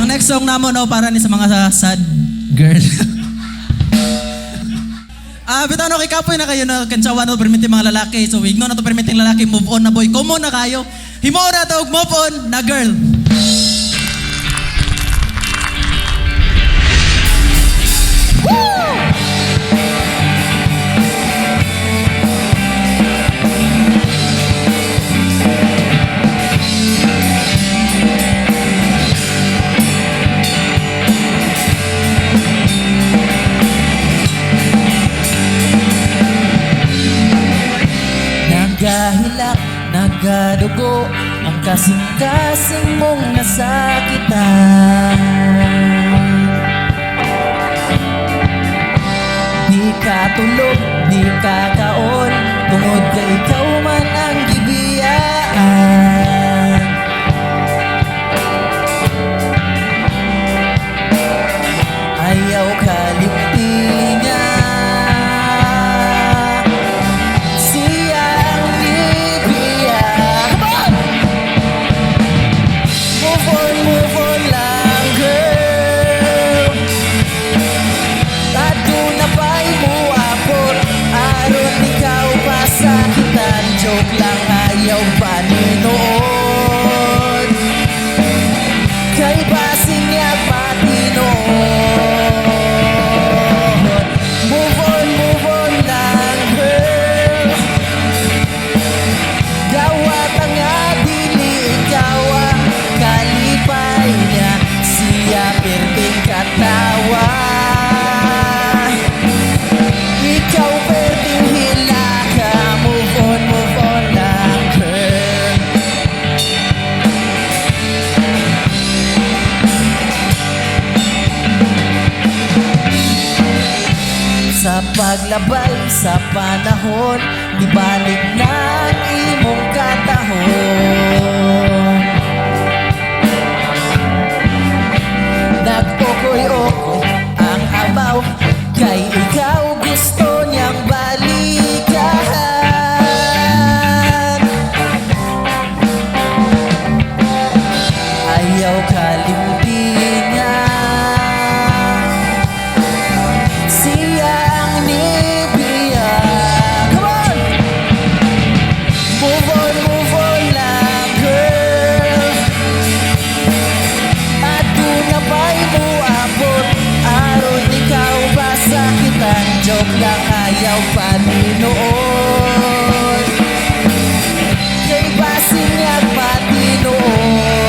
Ang next song namo no para ni sa mga sad girl. Bitaw no kay kapoy na kayo na kansawa no permit mga lalaki. So igno na to permit lalaki move on na boy. Kumo na kayo. Himo na to move on na girl. Nagahilak, nagadugo ang kasing-kasing mong nasakitan. Di ka tulog, di ka kaon, tungod ka ikaw man ang gibiyaan. Ayaw ka liptingan, joke lang ayaw Panginoon. Kay basing niya Panginoon. Move on lang girl. Gawat ang dili ikaw ang kalipay niya. Siya perting katawa. Ikaw perting hilaka. Move on lang girl. Sa paglabay sa panahon, di balik ng imong katahon. Nag-okoy-okoy ang abaw, kay ikaw gusto niyang balikan. Ayaw kalimutin siya ang nibiya. Come on! Move on lang girl. At kung napay mo abot, aron ikaw ba sakitan? Joke lang ayaw Panginoon. Kay basing niya Panginoon.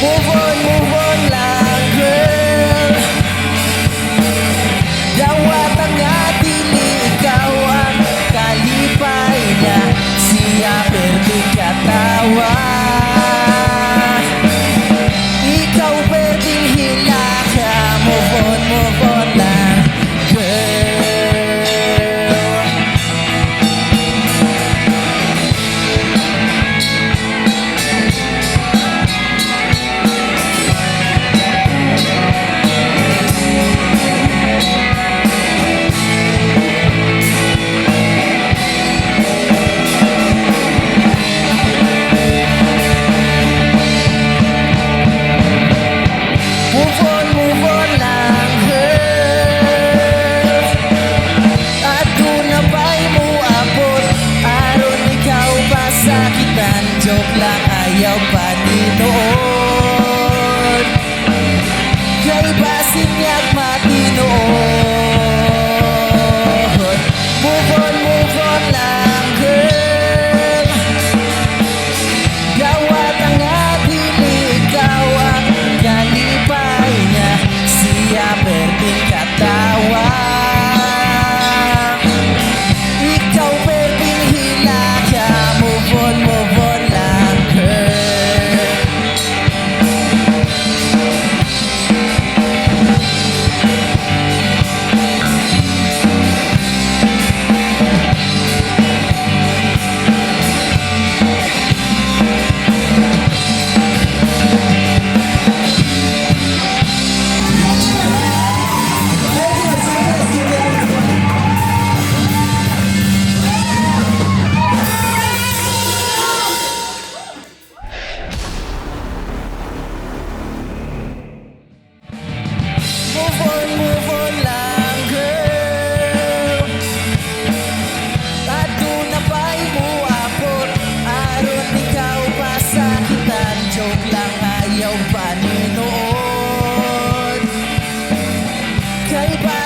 Move on lang girl. Gawat ang dili ikaw ang kalipay niya. Siya perting katawa. Ikaw perting hilaka. Move on lang girl. Move on lang girl. At kung napay mo abot, aron ikaw ba sakitan? Joke lang ayaw Panginoon. Kay basing niya Panginoon. Move on lang girl. Gawat ang dili ikaw ang kalipay niya. Siya perting katawa. Ikaw perting hilaka. Move on lang girl. kay